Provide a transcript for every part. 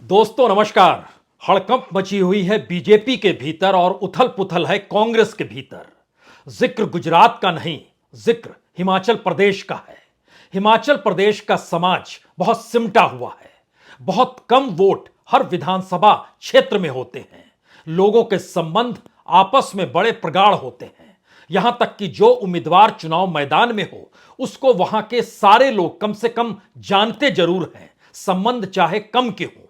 दोस्तों नमस्कार। हड़कंप मची हुई है बीजेपी के भीतर और उथल पुथल है कांग्रेस के भीतर। जिक्र गुजरात का नहीं, जिक्र हिमाचल प्रदेश का है। हिमाचल प्रदेश का समाज बहुत सिमटा हुआ है। बहुत कम वोट हर विधानसभा क्षेत्र में होते हैं। लोगों के संबंध आपस में बड़े प्रगाढ़ होते हैं। यहां तक कि जो उम्मीदवार चुनाव मैदान में हो उसको वहां के सारे लोग कम से कम जानते जरूर हैं, संबंध चाहे कम के हों।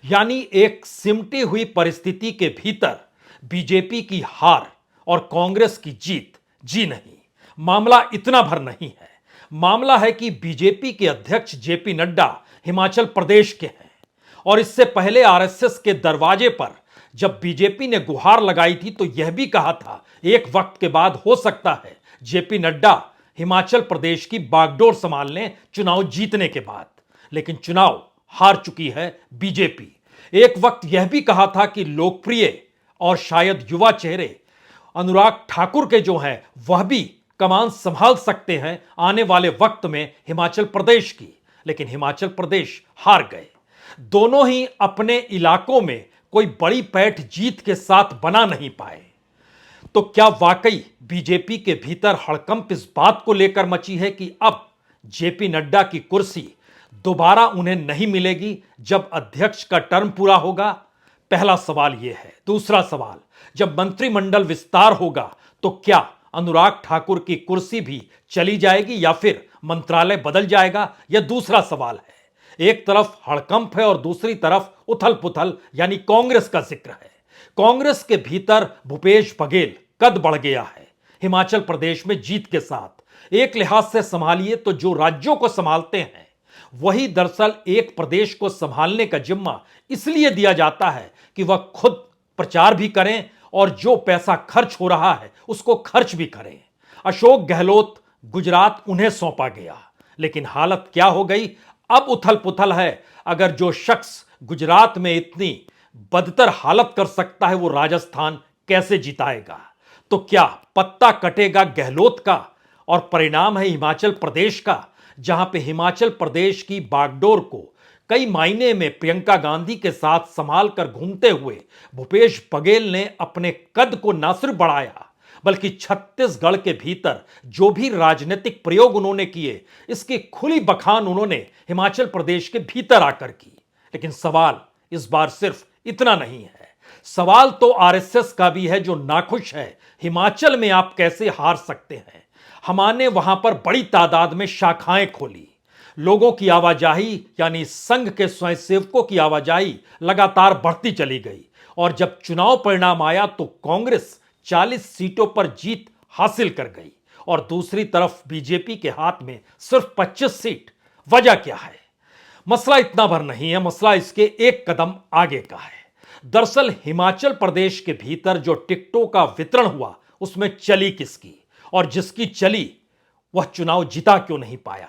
यानी एक सिमटी हुई परिस्थिति के भीतर बीजेपी की हार और कांग्रेस की जीत जी नहीं। मामला इतना भर नहीं है। मामला है कि बीजेपी के अध्यक्ष जेपी नड्डा हिमाचल प्रदेश के हैं और इससे पहले आरएसएस के दरवाजे पर जब बीजेपी ने गुहार लगाई थी तो यह भी कहा था एक वक्त के बाद हो सकता है जेपी नड्डा हिमाचल प्रदेश की बागडोर संभाल लें चुनाव जीतने के बाद। लेकिन चुनाव हार चुकी है बीजेपी। एक वक्त यह भी कहा था कि लोकप्रिय और शायद युवा चेहरे अनुराग ठाकुर के जो हैं वह भी कमान संभाल सकते हैं आने वाले वक्त में हिमाचल प्रदेश की। लेकिन हिमाचल प्रदेश हार गए। दोनों ही अपने इलाकों में कोई बड़ी पैठ जीत के साथ बना नहीं पाए। तो क्या वाकई बीजेपी के भीतर हड़कंप इस बात को लेकर मची है कि अब जेपी नड्डा की कुर्सी दोबारा उन्हें नहीं मिलेगी जब अध्यक्ष का टर्म पूरा होगा? पहला सवाल यह है। दूसरा सवाल, जब मंत्रिमंडल विस्तार होगा तो क्या अनुराग ठाकुर की कुर्सी भी चली जाएगी या फिर मंत्रालय बदल जाएगा? यह दूसरा सवाल है। एक तरफ हड़कंप है और दूसरी तरफ उथल पुथल यानी कांग्रेस का जिक्र है। कांग्रेस के भीतर भूपेश बघेल कद बढ़ गया है हिमाचल प्रदेश में जीत के साथ। एक लिहाज से संभालिए तो जो राज्यों को संभालते हैं वही दरअसल एक प्रदेश को संभालने का जिम्मा इसलिए दिया जाता है कि वह खुद प्रचार भी करें और जो पैसा खर्च हो रहा है उसको खर्च भी करें। अशोक गहलोत गुजरात उन्हें सौंपा गया, लेकिन हालत क्या हो गई? अब उथल पुथल है। अगर जो शख्स गुजरात में इतनी बदतर हालत कर सकता है वो राजस्थान कैसे जिताएगा? तो क्या पत्ता कटेगा गहलोत का और परिणाम है हिमाचल प्रदेश का, जहां पे हिमाचल प्रदेश की बागडोर को कई मायने में प्रियंका गांधी के साथ संभाल कर घूमते हुए भूपेश बघेल ने अपने कद को न सिर्फ बढ़ाया बल्कि छत्तीसगढ़ के भीतर जो भी राजनीतिक प्रयोग उन्होंने किए इसकी खुली बखान उन्होंने हिमाचल प्रदेश के भीतर आकर की। लेकिन सवाल इस बार सिर्फ इतना नहीं है। सवाल तो आरएसएस का भी है जो नाखुश है हिमाचल में आप कैसे हार सकते हैं। हमने वहां पर बड़ी तादाद में शाखाएं खोली। लोगों की आवाजाही यानी संघ के स्वयंसेवकों की आवाजाही लगातार बढ़ती चली गई और जब चुनाव परिणाम आया तो कांग्रेस 40 सीटों पर जीत हासिल कर गई और दूसरी तरफ बीजेपी के हाथ में सिर्फ 25 सीट। वजह क्या है? मसला इतना भर नहीं है, मसला इसके एक कदम आगे का है। दरअसल हिमाचल प्रदेश के भीतर जो टिकटों का वितरण हुआ उसमें चली किसकी, और जिसकी चली वह चुनाव जिता क्यों नहीं पाया?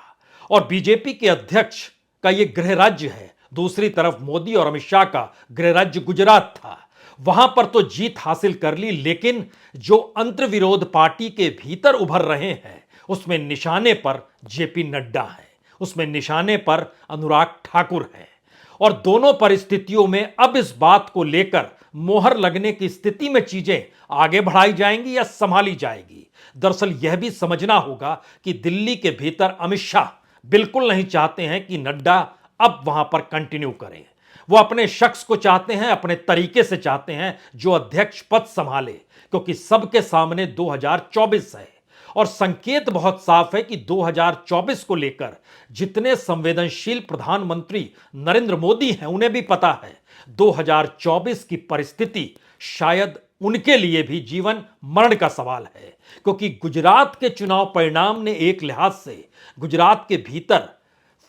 और बीजेपी के अध्यक्ष का यह गृह राज्य है, दूसरी तरफ मोदी और अमित शाह का गृह राज्य गुजरात था। वहां पर तो जीत हासिल कर ली, लेकिन जो अंतर्विरोध पार्टी के भीतर उभर रहे हैं उसमें निशाने पर जेपी नड्डा है, उसमें निशाने पर अनुराग ठाकुर है। और दोनों परिस्थितियों में अब इस बात को लेकर मोहर लगने की स्थिति में चीजें आगे बढ़ाई जाएंगी या संभाली जाएगी। दरअसल यह भी समझना होगा कि दिल्ली के भीतर अमित शाह बिल्कुल नहीं चाहते हैं कि नड्डा अब वहां पर कंटिन्यू करें। वो अपने शख्स को चाहते हैं, अपने तरीके से चाहते हैं जो अध्यक्ष पद संभाले, क्योंकि सबके सामने 2024 है और संकेत बहुत साफ है कि 2024 को लेकर जितने संवेदनशील प्रधानमंत्री नरेंद्र मोदी हैं उन्हें भी पता है 2024 की परिस्थिति शायद उनके लिए भी जीवन मरण का सवाल है। क्योंकि गुजरात के चुनाव परिणाम ने एक लिहाज से गुजरात के भीतर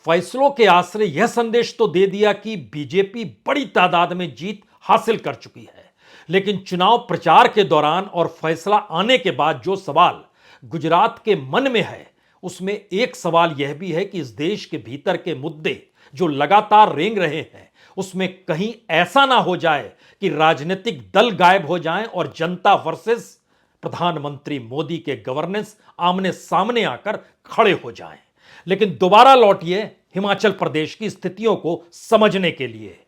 फैसलों के आश्रय यह संदेश तो दे दिया कि बीजेपी बड़ी तादाद में जीत हासिल कर चुकी है। लेकिन चुनाव प्रचार के दौरान और फैसला आने के बाद जो सवाल गुजरात के मन में है उसमें एक सवाल यह भी है कि इस देश के भीतर के मुद्दे जो लगातार रेंग रहे हैं उसमें कहीं ऐसा ना हो जाए कि राजनीतिक दल गायब हो जाएं और जनता वर्सेस प्रधानमंत्री मोदी के गवर्नेंस आमने सामने आकर खड़े हो जाएं। लेकिन दोबारा लौटिए हिमाचल प्रदेश की स्थितियों को समझने के लिए।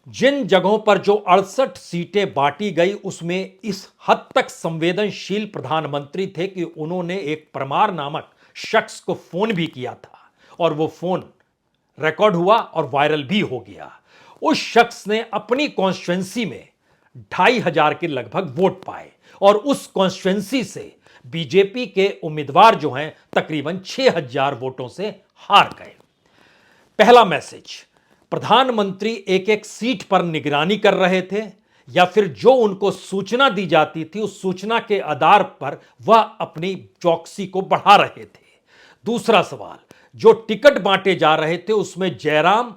जिन जगहों पर जो 68 सीटें बांटी गई उसमें इस हद तक संवेदनशील प्रधानमंत्री थे कि उन्होंने एक परमार नामक शख्स को फोन भी किया था और वो फोन रिकॉर्ड हुआ और वायरल भी हो गया। उस शख्स ने अपनी कॉन्स्टिट्युएंसी में 2,500 के लगभग वोट पाए और उस कॉन्स्टिट्युएंसी से बीजेपी के उम्मीदवार जो हैं तकरीबन 6,000 वोटों से हार गए। पहला मैसेज, प्रधानमंत्री एक एक सीट पर निगरानी कर रहे थे या फिर जो उनको सूचना दी जाती थी उस सूचना के आधार पर वह अपनी चौकसी को बढ़ा रहे थे। दूसरा सवाल, जो टिकट बांटे जा रहे थे उसमें जयराम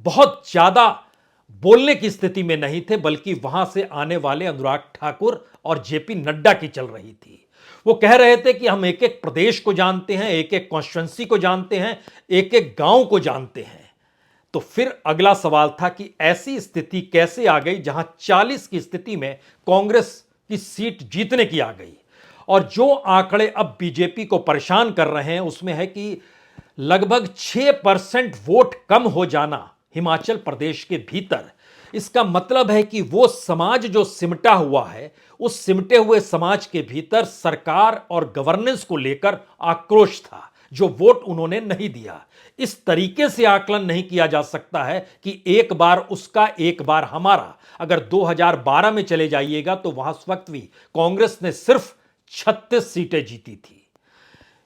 बहुत ज्यादा बोलने की स्थिति में नहीं थे, बल्कि वहां से आने वाले अनुराग ठाकुर और जेपी नड्डा की चल रही थी। वो कह रहे थे कि हम एक एक प्रदेश को जानते हैं, एक एक कॉन्स्टिट्यूंसी को जानते हैं, एक एक गांव को जानते हैं। तो फिर अगला सवाल था कि ऐसी स्थिति कैसे आ गई जहां 40 की स्थिति में कांग्रेस की सीट जीतने की आ गई। और जो आंकड़े अब बीजेपी को परेशान कर रहे हैं उसमें है कि लगभग 6% वोट कम हो जाना हिमाचल प्रदेश के भीतर। इसका मतलब है कि वो समाज जो सिमटा हुआ है, उस सिमटे हुए समाज के भीतर सरकार और गवर्नेंस को लेकर आक्रोश था, जो वोट उन्होंने नहीं दिया। इस तरीके से आकलन नहीं किया जा सकता है कि एक बार उसका एक बार हमारा। अगर 2012 में चले जाइएगा तो वहां उस वक्त भी कांग्रेस ने सिर्फ 36 सीटें जीती थी,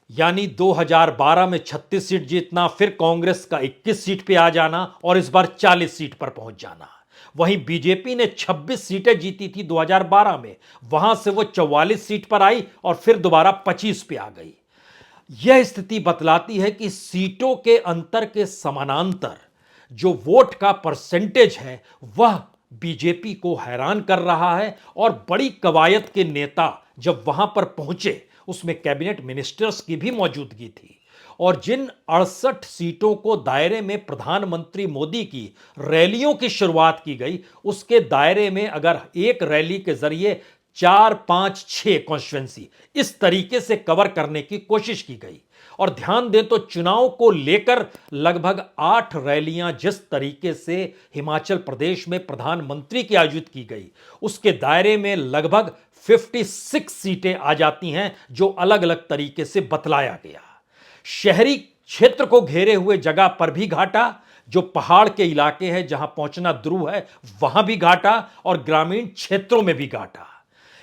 यानी 2012 में 36 सीट जीतना, फिर कांग्रेस का 21 सीट पे आ जाना और इस बार 40 सीट पर पहुंच जाना। वहीं बीजेपी ने 26 सीटें जीती थी 2012 में, वहां से वो 44 सीट पर आई और फिर दोबारा 25 पे आ गई। यह स्थिति बतलाती है कि सीटों के अंतर के समानांतर जो वोट का परसेंटेज है वह बीजेपी को हैरान कर रहा है। और बड़ी कवायद के नेता जब वहां पर पहुंचे, उसमें कैबिनेट मिनिस्टर्स की भी मौजूदगी थी। और जिन 68 सीटों को दायरे में प्रधानमंत्री मोदी की रैलियों की शुरुआत की गई, उसके दायरे में अगर एक रैली के जरिए 4, 5, 6 कॉन्स्टिट्यूएंसी इस तरीके से कवर करने की कोशिश की गई। और ध्यान दें तो चुनाव को लेकर लगभग 8 रैलियां जिस तरीके से हिमाचल प्रदेश में प्रधानमंत्री की आयोजित की गई, उसके दायरे में लगभग 56 सीटें आ जाती हैं, जो अलग अलग तरीके से बतलाया गया। शहरी क्षेत्र को घेरे हुए जगह पर भी घाटा, जो पहाड़ के इलाके हैं जहां पहुंचना दुरूह है वहां भी घाटा, और ग्रामीण क्षेत्रों में भी घाटा।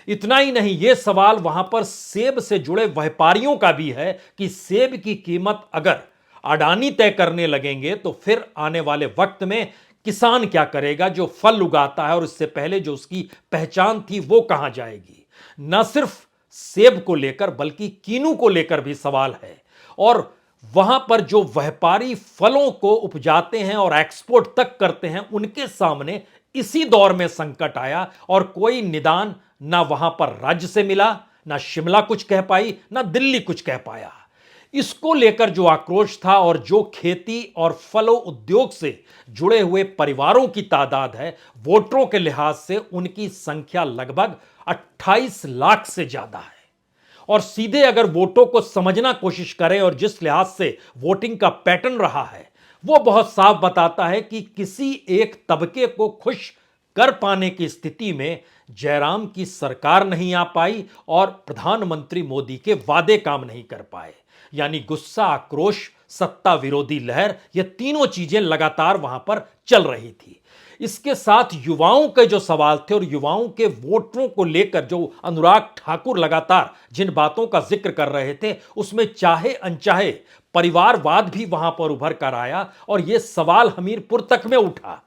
इतना ही नहीं, यह सवाल वहां पर सेब से जुड़े व्यापारियों का भी है कि सेब की कीमत अगर अडानी तय करने लगेंगे तो फिर आने वाले वक्त में किसान क्या करेगा, जो फल उगाता है और इससे पहले जो उसकी पहचान थी वो कहां जाएगी। न सिर्फ सेब को लेकर बल्कि कीनू को लेकर भी सवाल है। और वहां पर जो व्यापारी फलों को उपजाते हैं और एक्सपोर्ट तक करते हैं, उनके सामने इसी दौर में संकट आया और कोई निदान ना वहां पर राज्य से मिला, ना शिमला कुछ कह पाई, ना दिल्ली कुछ कह पाया। इसको लेकर जो आक्रोश था और जो खेती और फलों उद्योग से जुड़े हुए परिवारों की तादाद है, वोटरों के लिहाज से उनकी संख्या लगभग 28 लाख से ज्यादा है। और सीधे अगर वोटों को समझना कोशिश करें और जिस लिहाज से वोटिंग का पैटर्न रहा है, वो बहुत साफ बताता है कि किसी एक तबके को खुश कर पाने की स्थिति में जयराम की सरकार नहीं आ पाई और प्रधानमंत्री मोदी के वादे काम नहीं कर पाए। यानी गुस्सा, आक्रोश, सत्ता विरोधी लहर, ये तीनों चीजें लगातार वहां पर चल रही थी। इसके साथ युवाओं के जो सवाल थे और युवाओं के वोटरों को लेकर जो अनुराग ठाकुर लगातार जिन बातों का जिक्र कर रहे थे, उसमें चाहे अनचाहे परिवारवाद भी वहां पर उभर कर आया और यह सवाल हमीरपुर तक में उठा।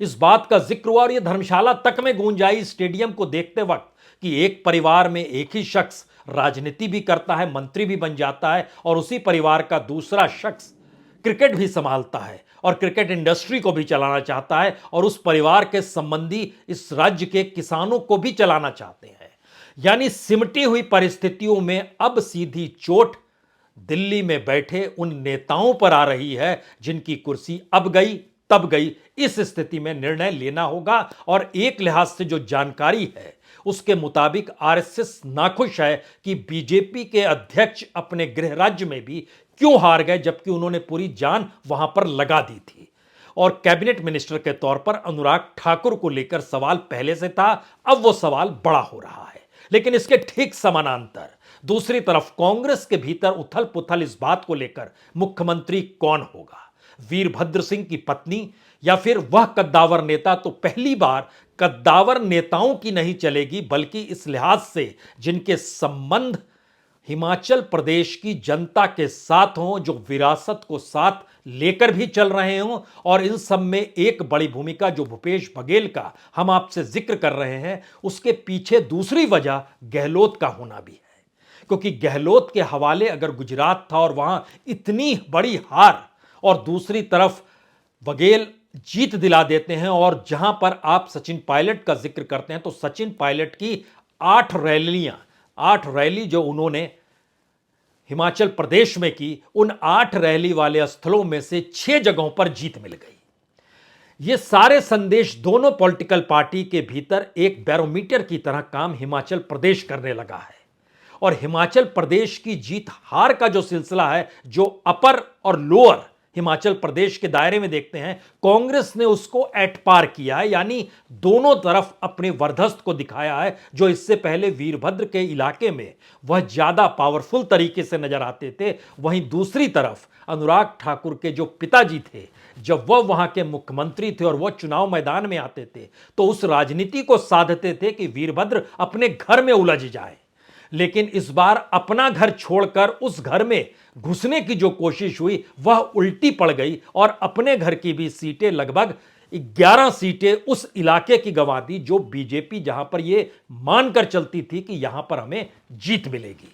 इस बात का जिक्र हुआ और यह धर्मशाला तक में गूंज आई स्टेडियम को देखते वक्त कि एक परिवार में एक ही शख्स राजनीति भी करता है, मंत्री भी बन जाता है, और उसी परिवार का दूसरा शख्स क्रिकेट भी संभालता है और क्रिकेट इंडस्ट्री को भी चलाना चाहता है, और उस परिवार के संबंधी इस राज्य के किसानों को भी चलाना चाहते हैं। यानी सिमटी हुई परिस्थितियों में अब सीधी चोट दिल्ली में बैठे उन नेताओं पर आ रही है जिनकी कुर्सी अब गई तब गई। इस स्थिति में निर्णय लेना होगा। और एक लिहाज से जो जानकारी है उसके मुताबिक आरएसएस नाखुश है कि बीजेपी के अध्यक्ष अपने गृह राज्य में भी क्यों हार गए, जबकि उन्होंने पूरी जान वहां पर लगा दी थी। और कैबिनेट मिनिस्टर के तौर पर अनुराग ठाकुर को लेकर सवाल पहले से था, अब वो सवाल बड़ा हो रहा है। लेकिन इसके ठीक समानांतर दूसरी तरफ कांग्रेस के भीतर उथल पुथल इस बात को लेकर मुख्यमंत्री कौन होगा, वीरभद्र सिंह की पत्नी या फिर वह कद्दावर नेता। तो पहली बार कद्दावर नेताओं की नहीं चलेगी, बल्कि इस लिहाज से जिनके संबंध हिमाचल प्रदेश की जनता के साथ हों, जो विरासत को साथ लेकर भी चल रहे हों, और इन सब में एक बड़ी भूमिका जो भूपेश बघेल का हम आपसे जिक्र कर रहे हैं, उसके पीछे दूसरी वजह गहलोत का होना भी है। क्योंकि गहलोत के हवाले अगर गुजरात था और वहां इतनी बड़ी हार, और दूसरी तरफ बघेल जीत दिला देते हैं, और जहां पर आप सचिन पायलट का जिक्र करते हैं तो सचिन पायलट की 8 रैली जो उन्होंने हिमाचल प्रदेश में की, उन 8 रैली वाले स्थलों में से 6 जगहों पर जीत मिल गई। ये सारे संदेश दोनों पॉलिटिकल पार्टी के भीतर एक बैरोमीटर की तरह काम हिमाचल प्रदेश करने लगा है। और हिमाचल प्रदेश की जीत हार का जो सिलसिला है, जो अपर और लोअर हिमाचल प्रदेश के दायरे में देखते हैं, कांग्रेस ने उसको एट पार किया है, यानी दोनों तरफ अपने वर्धस्त को दिखाया है। जो इससे पहले वीरभद्र के इलाके में वह ज्यादा पावरफुल तरीके से नजर आते थे, वहीं दूसरी तरफ अनुराग ठाकुर के जो पिताजी थे, जब वह वहां के मुख्यमंत्री थे और वह चुनाव मैदान में आते थे, तो उस राजनीति को साधते थे कि वीरभद्र अपने घर में उलझ जाए। लेकिन इस बार अपना घर छोड़कर उस घर में घुसने की जो कोशिश हुई, वह उल्टी पड़ गई, और अपने घर की भी सीटें, लगभग 11 सीटें उस इलाके की गंवा दी, जो बीजेपी जहां पर यह मानकर चलती थी कि यहां पर हमें जीत मिलेगी।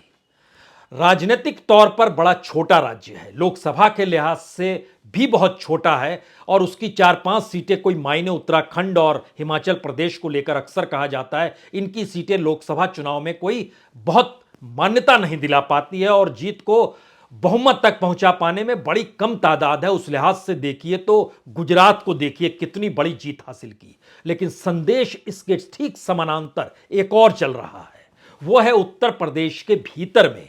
राजनीतिक तौर पर बड़ा छोटा राज्य है, लोकसभा के लिहाज से भी बहुत छोटा है, और उसकी 4-5 सीटें कोई मायने उत्तराखंड और हिमाचल प्रदेश को लेकर अक्सर कहा जाता है, इनकी सीटें लोकसभा चुनाव में कोई बहुत मान्यता नहीं दिला पाती है, और जीत को बहुमत तक पहुंचा पाने में बड़ी कम तादाद है। उस लिहाज से देखिए तो गुजरात को देखिए कितनी बड़ी जीत हासिल की। लेकिन संदेश इसके ठीक समानांतर एक और चल रहा है, वह है उत्तर प्रदेश के भीतर में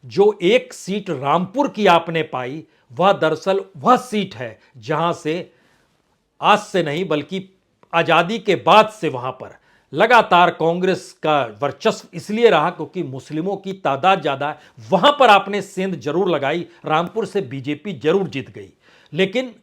जो एक सीट रामपुर की आपने पाई, वह दरअसल वह सीट है जहां से आज से नहीं बल्कि आजादी के बाद से वहां पर लगातार कांग्रेस का वर्चस्व इसलिए रहा क्योंकि मुस्लिमों की तादाद ज्यादा है। वहां पर आपने सेंध जरूर लगाई, रामपुर से बीजेपी जरूर जीत गई। लेकिन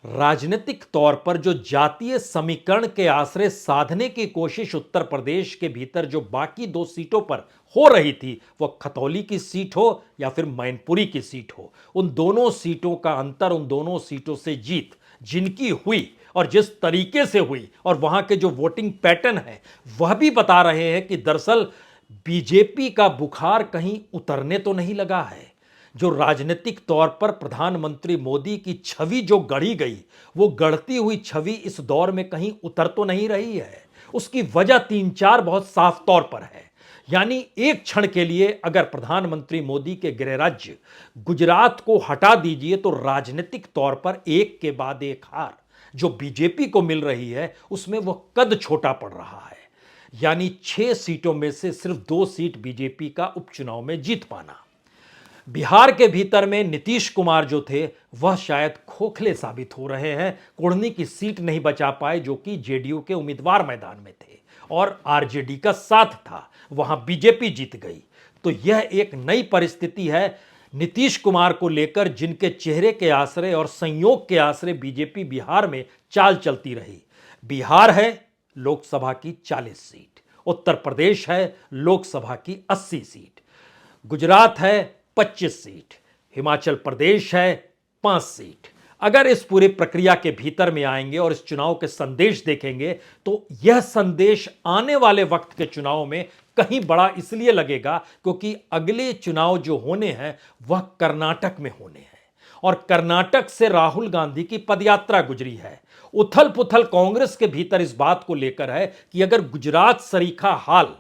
राजनीतिक तौर पर जो जातीय समीकरण के आश्रय साधने की कोशिश उत्तर प्रदेश के भीतर जो बाकी 2 सीटों पर हो रही थी, वह खतौली की सीट हो या फिर मैनपुरी की सीट हो, उन दोनों सीटों का अंतर, उन दोनों सीटों से जीत जिनकी हुई और जिस तरीके से हुई, और वहां के जो वोटिंग पैटर्न है, वह भी बता रहे हैं कि दरअसल बीजेपी का बुखार कहीं उतरने तो नहीं लगा है। जो राजनीतिक तौर पर प्रधानमंत्री मोदी की छवि जो गढ़ी गई, वो गढ़ती हुई छवि इस दौर में कहीं उतर तो नहीं रही है। उसकी वजह 3-4 बहुत साफ तौर पर है। यानी एक क्षण के लिए अगर प्रधानमंत्री मोदी के गृह राज्य गुजरात को हटा दीजिए, तो राजनीतिक तौर पर एक के बाद एक हार जो बीजेपी को मिल रही है, उसमें वह कद छोटा पड़ रहा है। यानी 6 सीटों में से सिर्फ 2 सीट बीजेपी का उपचुनाव में जीत पाना। बिहार के भीतर में नीतीश कुमार जो थे, वह शायद खोखले साबित हो रहे हैं। कुढ़नी की सीट नहीं बचा पाए, जो कि जेडीयू के उम्मीदवार मैदान में थे और आरजेडी का साथ था, वहां बीजेपी जीत गई। तो यह एक नई परिस्थिति है नीतीश कुमार को लेकर, जिनके चेहरे के आश्रय और संयोग के आश्रय बीजेपी बिहार में चाल चलती रही। बिहार है लोकसभा की 40 सीट, उत्तर प्रदेश है लोकसभा की 80 सीट, गुजरात है 25 सीट, हिमाचल प्रदेश है 5 सीट। अगर इस पूरी प्रक्रिया के भीतर में आएंगे और इस चुनाव के संदेश देखेंगे, तो यह संदेश आने वाले वक्त के चुनाव में कहीं बड़ा इसलिए लगेगा क्योंकि अगले चुनाव जो होने हैं वह कर्नाटक में होने हैं, और कर्नाटक से राहुल गांधी की पदयात्रा गुजरी है। उथल पुथल कांग्रेस के भीतर इस बात को लेकर है कि अगर गुजरात सरीखा हाल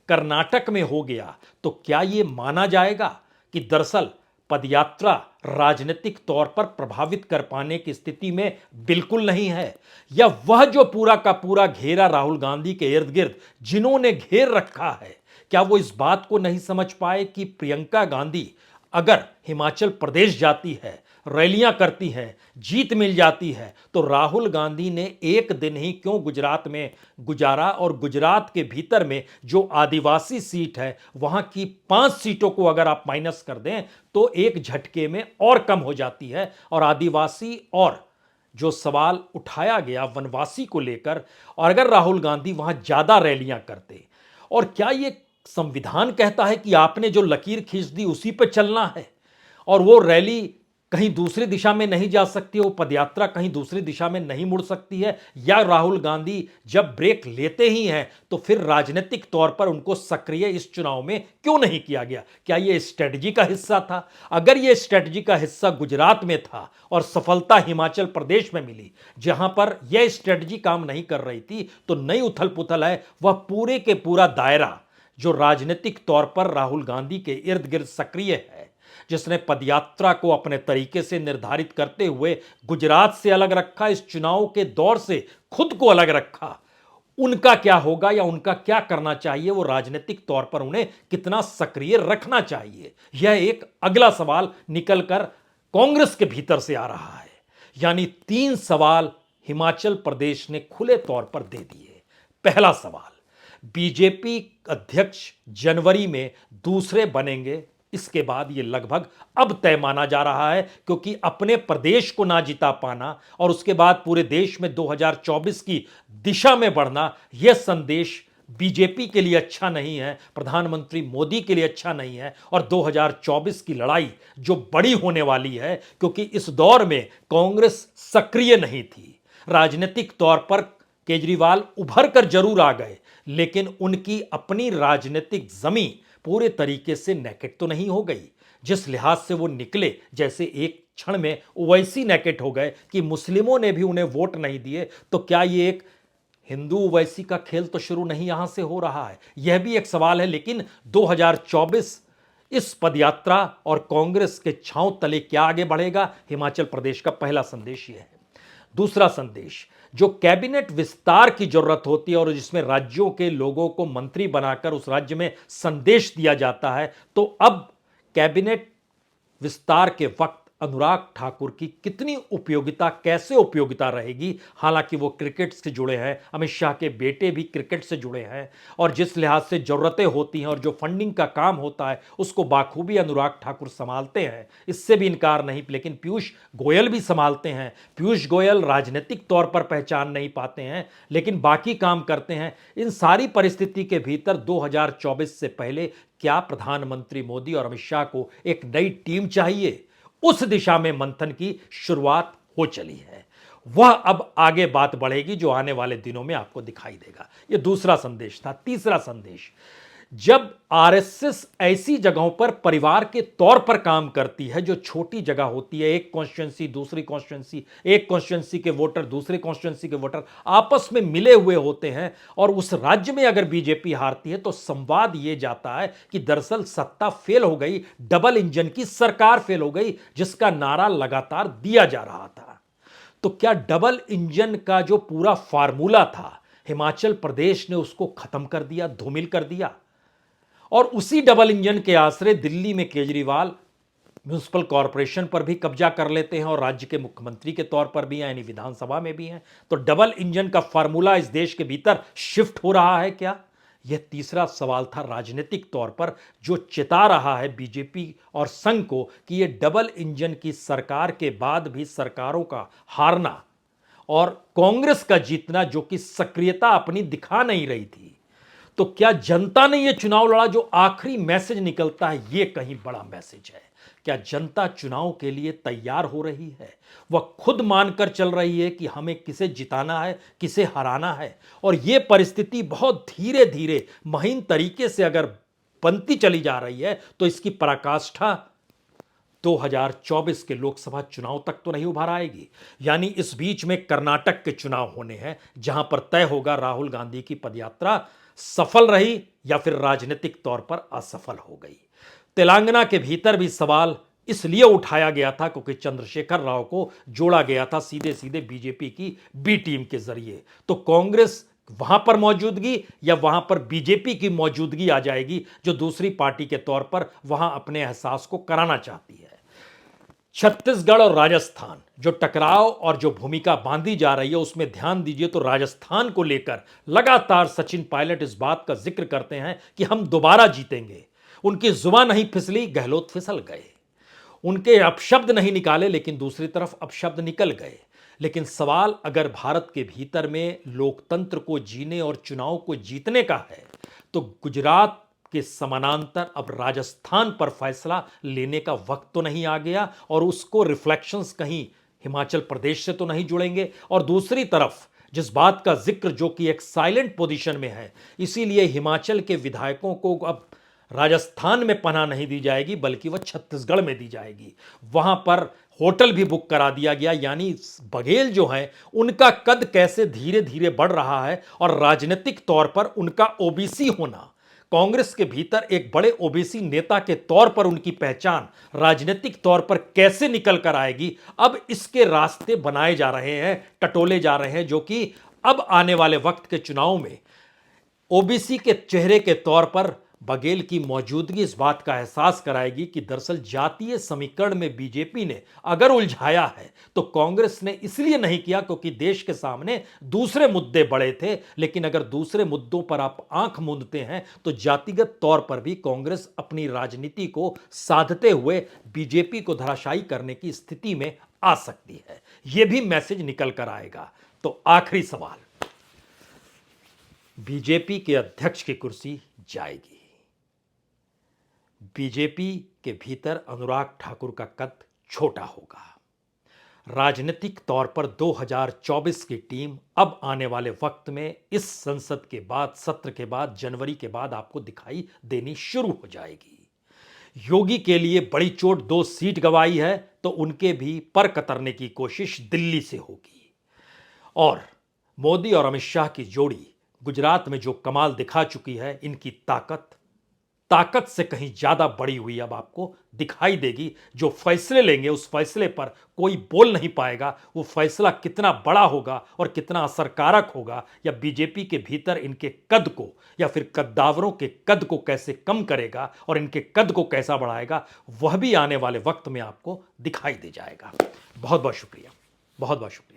कर्नाटक में हो गया, तो क्या यह माना जाएगा कि दरअसल पदयात्रा राजनीतिक तौर पर प्रभावित कर पाने की स्थिति में बिल्कुल नहीं है, या वह जो पूरा का पूरा घेरा राहुल गांधी के इर्द गिर्द जिन्होंने घेर रखा है, क्या वो इस बात को नहीं समझ पाए कि प्रियंका गांधी अगर हिमाचल प्रदेश जाती है, रैलियां करती हैं, जीत मिल जाती है, तो राहुल गांधी ने एक दिन ही क्यों गुजरात में गुजारा और गुजरात के भीतर में जो आदिवासी सीट है वहां की 5 सीटों को अगर आप माइनस कर दें तो एक झटके में और कम हो जाती है। और आदिवासी और जो सवाल उठाया गया वनवासी को लेकर, और अगर राहुल गांधी वहां ज्यादा रैलियां करते, और क्या ये संविधान कहता है कि आपने जो लकीर खींच दी उसी पर चलना है और वो रैली कहीं दूसरी दिशा में नहीं जा सकती, वो पदयात्रा कहीं दूसरी दिशा में नहीं मुड़ सकती है? या राहुल गांधी जब ब्रेक लेते ही हैं तो फिर राजनीतिक तौर पर उनको सक्रिय इस चुनाव में क्यों नहीं किया गया? क्या ये स्ट्रेटजी का हिस्सा था? अगर ये स्ट्रेटजी का हिस्सा गुजरात में था और सफलता हिमाचल प्रदेश में मिली जहां पर यह स्ट्रेटजी काम नहीं कर रही थी, तो नई उथल पुथल है वह पूरे के पूरा दायरा जो राजनीतिक तौर पर राहुल गांधी के इर्द गिर्द सक्रिय है, जिसने पदयात्रा को अपने तरीके से निर्धारित करते हुए गुजरात से अलग रखा, इस चुनाव के दौर से खुद को अलग रखा, उनका क्या होगा या उनका क्या करना चाहिए? वो राजनीतिक तौर पर उन्हें कितना सक्रिय रखना चाहिए? यह एक अगला सवाल निकलकर कांग्रेस के भीतर से आ रहा है। यानी 3 सवाल हिमाचल प्रदेश ने खुले तौर पर दे दिए। पहला सवाल, बीजेपी अध्यक्ष जनवरी में दूसरे बनेंगे, इसके बाद यह लगभग अब तय माना जा रहा है, क्योंकि अपने प्रदेश को ना जिता पाना और उसके बाद पूरे देश में 2024 की दिशा में बढ़ना, यह संदेश बीजेपी के लिए अच्छा नहीं है, प्रधानमंत्री मोदी के लिए अच्छा नहीं है। और 2024 की लड़ाई जो बड़ी होने वाली है, क्योंकि इस दौर में कांग्रेस सक्रिय नहीं थी, राजनीतिक तौर पर केजरीवाल उभर कर जरूर आ गए, लेकिन उनकी अपनी राजनीतिक जमीन पूरे तरीके से नेकेट तो नहीं हो गई। जिस लिहाज से वो निकले, जैसे एक क्षण में वैसी नेकेट हो गए कि मुस्लिमों ने भी उन्हें वोट नहीं दिए। तो क्या ये एक हिंदू ओवैसी का खेल तो शुरू नहीं यहां से हो रहा है? यह भी एक सवाल है। लेकिन 2024 इस पदयात्रा और कांग्रेस के छांव तले क्या आगे बढ़ेगा, हिमाचल प्रदेश का पहला संदेश यह है। दूसरा संदेश, जो कैबिनेट विस्तार की जरूरत होती है और जिसमें राज्यों के लोगों को मंत्री बनाकर उस राज्य में संदेश दिया जाता है, तो अब कैबिनेट विस्तार के वक्त अनुराग ठाकुर की कितनी उपयोगिता, कैसे उपयोगिता रहेगी? हालांकि वो क्रिकेट से जुड़े हैं, अमित शाह के बेटे भी क्रिकेट से जुड़े हैं, और जिस लिहाज से जरूरतें होती हैं और जो फंडिंग का काम होता है उसको बाखूबी अनुराग ठाकुर संभालते हैं, इससे भी इनकार नहीं। लेकिन पीयूष गोयल भी संभालते हैं। पीयूष गोयल राजनीतिक तौर पर पहचान नहीं पाते हैं, लेकिन बाकी काम करते हैं। इन सारी परिस्थिति के भीतर 2024 से पहले क्या प्रधानमंत्री मोदी और अमित शाह को एक नई टीम चाहिए? उस दिशा में मंथन की शुरुआत हो चली है। वह अब आगे बात बढ़ेगी जो आने वाले दिनों में आपको दिखाई देगा। यह दूसरा संदेश था। तीसरा संदेश, जब आरएसएस ऐसी जगहों पर परिवार के तौर पर काम करती है जो छोटी जगह होती है, एक कॉन्स्टिट्यूंसी दूसरी कॉन्स्टिट्यूंसी, एक कॉन्स्टिट्यूंसी के वोटर दूसरे कॉन्स्टिट्यूंसी के वोटर आपस में मिले हुए होते हैं, और उस राज्य में अगर बीजेपी हारती है तो संवाद यह जाता है कि दरअसल सत्ता फेल हो गई, डबल इंजन की सरकार फेल हो गई, जिसका नारा लगातार दिया जा रहा था। तो क्या डबल इंजन का जो पूरा फार्मूला था हिमाचल प्रदेश ने उसको खत्म कर दिया, धूमिल कर दिया? और उसी डबल इंजन के आश्रय दिल्ली में केजरीवाल म्युनिसिपल कॉरपोरेशन पर भी कब्जा कर लेते हैं और राज्य के मुख्यमंत्री के तौर पर भी हैं, यानी विधानसभा में भी हैं। तो डबल इंजन का फार्मूला इस देश के भीतर शिफ्ट हो रहा है क्या? यह तीसरा सवाल था राजनीतिक तौर पर, जो चिता रहा है बीजेपी और संघ को कि यह डबल इंजन की सरकार के बाद भी सरकारों का हारना और कांग्रेस का जीतना, जो कि सक्रियता अपनी दिखा नहीं रही थी। तो क्या जनता ने यह चुनाव लड़ा? जो आखिरी मैसेज निकलता है यह कहीं बड़ा मैसेज है। क्या जनता चुनाव के लिए तैयार हो रही है? वह खुद मानकर चल रही है कि हमें किसे जिताना है, किसे हराना है। और यह परिस्थिति बहुत धीरे धीरे महीन तरीके से अगर बनती चली जा रही है तो इसकी पराकाष्ठा 2024 के लोकसभा चुनाव तक तो नहीं उभर आएगी। यानी इस बीच में कर्नाटक के चुनाव होने हैं, जहां पर तय होगा राहुल गांधी की पदयात्रा सफल रही या फिर राजनीतिक तौर पर असफल हो गई। तेलंगाना के भीतर भी सवाल इसलिए उठाया गया था क्योंकि चंद्रशेखर राव को जोड़ा गया था सीधे सीधे बीजेपी की बी टीम के जरिए। तो कांग्रेस वहां पर मौजूदगी या वहां पर बीजेपी की मौजूदगी आ जाएगी, जो दूसरी पार्टी के तौर पर वहां अपने एहसास को कराना चाहती है। छत्तीसगढ़ और राजस्थान जो टकराव और जो भूमिका बांधी जा रही है उसमें ध्यान दीजिए तो राजस्थान को लेकर लगातार सचिन पायलट इस बात का जिक्र करते हैं कि हम दोबारा जीतेंगे। उनकी जुबान नहीं फिसली, गहलोत फिसल गए। उनके अपशब्द नहीं निकाले लेकिन दूसरी तरफ अपशब्द निकल गए। लेकिन सवाल अगर भारत के भीतर में लोकतंत्र को जीने और चुनाव को जीतने का है तो गुजरात के समानांतर अब राजस्थान पर फैसला लेने का वक्त तो नहीं आ गया और उसको रिफ्लेक्शंस कहीं हिमाचल प्रदेश से तो नहीं जुड़ेंगे। और दूसरी तरफ जिस बात का जिक्र जो कि एक साइलेंट पोजीशन में है, इसीलिए हिमाचल के विधायकों को अब राजस्थान में पनाह नहीं दी जाएगी बल्कि वह छत्तीसगढ़ में दी जाएगी। वहां पर होटल भी बुक करा दिया गया। यानी बघेल जो है उनका कद कैसे धीरे धीरे बढ़ रहा है और राजनीतिक तौर पर उनका ओबीसी होना, कांग्रेस के भीतर एक बड़े ओबीसी नेता के तौर पर उनकी पहचान राजनीतिक तौर पर कैसे निकल कर आएगी, अब इसके रास्ते बनाए जा रहे हैं, टटोले जा रहे हैं, जो कि अब आने वाले वक्त के चुनाव में ओबीसी के चेहरे के तौर पर बघेल की मौजूदगी इस बात का एहसास कराएगी कि दरअसल जातीय समीकरण में बीजेपी ने अगर उलझाया है तो कांग्रेस ने इसलिए नहीं किया क्योंकि देश के सामने दूसरे मुद्दे बड़े थे। लेकिन अगर दूसरे मुद्दों पर आप आंख मूंदते हैं तो जातिगत तौर पर भी कांग्रेस अपनी राजनीति को साधते हुए बीजेपी को धराशायी करने की स्थिति में आ सकती है। यह भी मैसेज निकल कर आएगा। तो आखिरी सवाल, बीजेपी के अध्यक्ष की कुर्सी जाएगी। बीजेपी के भीतर अनुराग ठाकुर का कद छोटा होगा। राजनीतिक तौर पर 2024 की टीम अब आने वाले वक्त में इस संसद के बाद, सत्र के बाद, जनवरी के बाद आपको दिखाई देनी शुरू हो जाएगी। योगी के लिए बड़ी चोट 2 सीट गंवाई है तो उनके भी पर कतरने की कोशिश दिल्ली से होगी। और मोदी और अमित शाह की जोड़ी गुजरात में जो कमाल दिखा चुकी है, इनकी ताकत से कहीं ज्यादा बड़ी हुई अब आपको दिखाई देगी। जो फैसले लेंगे उस फैसले पर कोई बोल नहीं पाएगा। वो फैसला कितना बड़ा होगा और कितना असरकारक होगा, या बीजेपी के भीतर इनके कद को या फिर कद्दावरों के कद को कैसे कम करेगा और इनके कद को कैसा बढ़ाएगा, वह भी आने वाले वक्त में आपको दिखाई दे जाएगा। बहुत बहुत शुक्रिया, बहुत बहुत शुक्रिया।